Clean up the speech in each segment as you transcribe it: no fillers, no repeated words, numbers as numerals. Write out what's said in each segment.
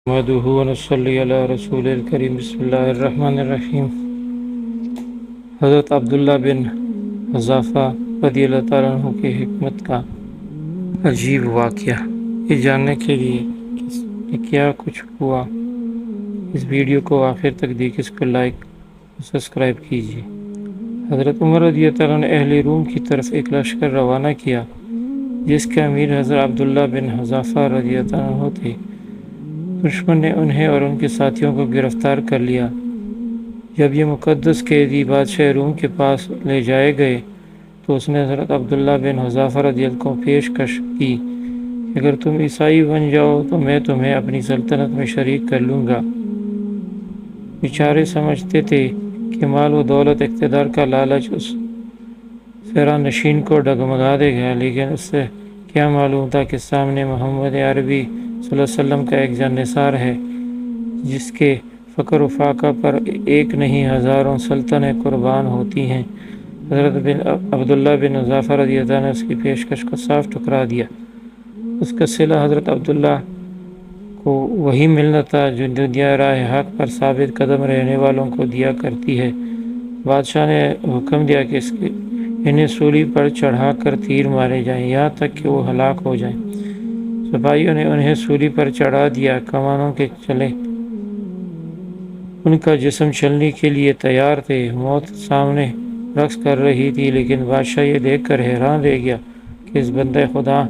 نحمده ونصلي علی رسول الکریم بسم اللہ الرحمن الرحیم۔ حضرت عبداللہ بن حذافہ رضی اللہ تعالیٰ عنہ کی حکمت کا عجیب واقعہ۔ یہ جاننے کے لیے کہ کیا کچھ ہوا، اس ویڈیو کو آخر تک دیکھ اس کو لائک اور سبسکرائب کیجیے۔ حضرت عمر رضی اللہ تعالیٰ نے اہل روم کی طرف ایک لشکر روانہ کیا جس کے امیر حضرت عبداللہ بن حذافہ رضی اللہ تعالیٰ عنہ تھے۔ دشمن نے انہیں اور ان کے ساتھیوں کو گرفتار کر لیا۔ جب یہ مقدس قیدی بادشاہ روم کے پاس لے جائے گئے تو اس نے حضرت عبداللہ بن حذافہ رضی اللہ کو پیشکش کی کہ اگر تم عیسائی بن جاؤ تو میں تمہیں اپنی سلطنت میں شریک کر لوں گا۔ بیچارے سمجھتے تھے کہ مال و دولت اقتدار کا لالچ اس فیران نشین کو ڈگمگا دے گا، لیکن اس سے کیا معلوم تھا کہ سامنے محمد عربی صلی اللہ علیہ وسلم کا ایک جانثار ہے جس کے فقر و فاقہ پر ایک نہیں ہزاروں سلطنیں قربان ہوتی ہیں۔ حضرت عبداللہ بن حذافہ رضی اللہ عنہ نے اس کی پیشکش کو صاف ٹھکرا دیا۔ اس کا صلہ حضرت عبداللہ کو وہی ملنا تھا جو دنیا راہ حق پر ثابت قدم رہنے والوں کو دیا کرتی ہے۔ بادشاہ نے حکم دیا کہ انہیں سولی پر چڑھا کر تیر مارے جائیں یہاں تک کہ وہ ہلاک ہو جائیں۔ سپاہیوں نے انہیں سولی پر چڑھا دیا، کمانوں کے چلے ان کا جسم چلنے کے لیے تیار تھے۔ موت سامنے رقص کر رہی تھی، لیکن بادشاہ یہ دیکھ کر حیران رہ گیا کہ اس بندہ خدا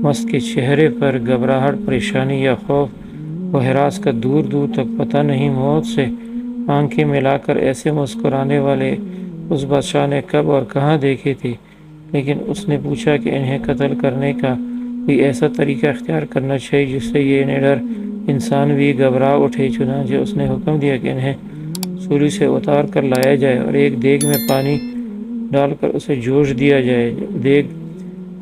مست کے چہرے پر گھبراہٹ، پریشانی یا خوف و ہراس کا دور دور تک پتہ نہیں۔ موت سے آنکھیں ملا کر ایسے مسکرانے والے اس بادشاہ نے کب اور کہاں دیکھے تھے، لیکن اس نے پوچھا کہ انہیں قتل کرنے کا کوئی ایسا طریقہ اختیار کرنا چاہیے جس سے یہ نڈر انسان بھی گھبرا اٹھے۔ چنانچہ اس نے حکم دیا کہ انہیں سولی سے اتار کر لایا جائے اور ایک دیگ میں پانی ڈال کر اسے جوش دیا جائے۔ جب دیگ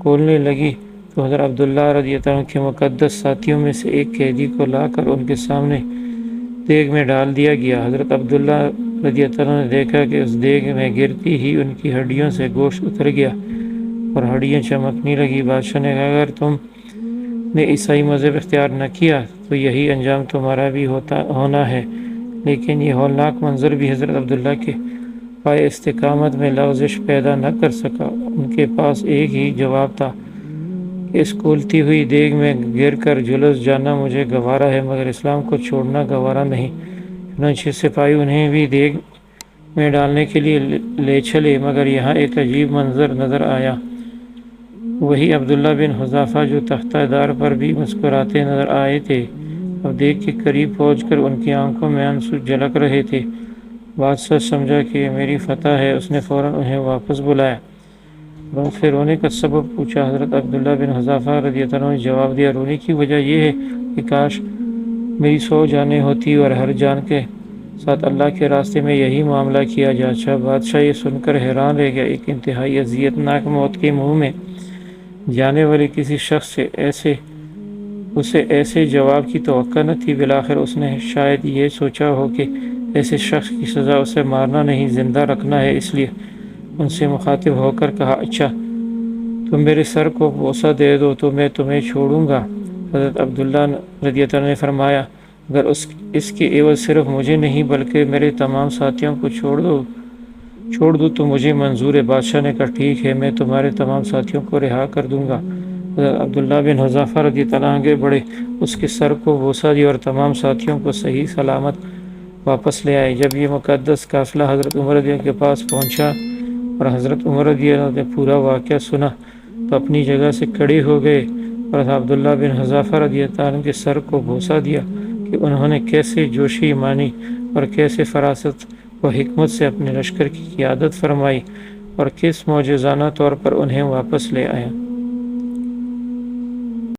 کھولنے لگی تو حضرت عبداللہ رضی اللہ عنہ کے مقدس ساتھیوں میں سے ایک قیدی کو لا کر ان کے سامنے دیگ میں ڈال دیا گیا۔ حضرت عبداللہ رضی اللہ عنہ نے دیکھا کہ اس دیگ میں گرتی ہی ان کی ہڈیوں سے گوشت اتر گیا اور ہڈیاں چمکنے لگی۔ بادشاہ نے کہا اگر تم نے عیسائی مذہب اختیار نہ کیا تو یہی انجام تمہارا بھی ہونا ہے۔ لیکن یہ ہولناک منظر بھی حضرت عبداللہ کے پائے استقامت میں لغزش پیدا نہ کر سکا۔ ان کے پاس ایک ہی جواب تھا کہ اس کھولتی ہوئی دیگ میں گر کر جلس جانا مجھے گوارا ہے، مگر اسلام کو چھوڑنا گوارا نہیں۔ چنانچہ سپاہی انہیں بھی دیگ میں ڈالنے کے لیے لے چلے، مگر یہاں ایک عجیب منظر نظر آیا۔ وہی عبداللہ بن حذافہ جو تختہ دار پر بھی مسکراتے نظر آئے تھے، اب دیگ کے قریب پہنچ کر ان کی آنکھوں میں آنسو جھلک رہے تھے۔ بادشاہ سمجھا کہ یہ میری فتح ہے، اس نے فوراً انہیں واپس بلایا اور ان سے رونے کا سبب پوچھا۔ حضرت عبداللہ بن حذافہ رضی اللہ عنہ نے جواب دیا، رونے کی وجہ یہ ہے کہ کاش میری 100 جانیں ہوتی اور ہر جان کے ساتھ اللہ کے راستے میں یہی معاملہ کیا جاتا۔ بادشاہ یہ سن کر حیران رہ گیا۔ ایک انتہائی اذیت ناک موت کے منہ میں جانے والے کسی شخص سے اسے ایسے جواب کی توقع نہ تھی۔ بالآخر اس نے شاید یہ سوچا ہو کہ ایسے شخص کی سزا اسے مارنا نہیں زندہ رکھنا ہے، اس لیے ان سے مخاطب ہو کر کہا اچھا تم میرے سر کو بوسہ دے دو تو میں تمہیں چھوڑوں گا۔ حضرت عبداللہ رضی اللہ عنہ نے فرمایا اگر اس کے عوض صرف مجھے نہیں بلکہ میرے تمام ساتھیوں کو چھوڑ دو تو مجھے منظور ہے۔ بادشاہ نے کہا ٹھیک ہے، میں تمہارے تمام ساتھیوں کو رہا کر دوں گا۔ حضرت عبداللہ بن حذافہ رضی اللہ عنہ آگے بڑھے، اس کے سر کو بوسہ دیا اور تمام ساتھیوں کو صحیح سلامت واپس لے آئے۔ جب یہ مقدس قافلہ حضرت عمر رضی اللہ عنہ کے پاس پہنچا اور حضرت عمر رضی اللہ عنہ نے پورا واقعہ سنا تو اپنی جگہ سے کھڑے ہو گئے اور حضرت عبداللہ بن حذافہ رضی اللہ عنہ کے سر کو بوسہ دیا کہ انہوں نے کیسے جوشی مانی اور کیسے فراست و حکمت سے اپنے لشکر کی قیادت فرمائی اور کس معجزانہ طور پر انہیں واپس لے آیا۔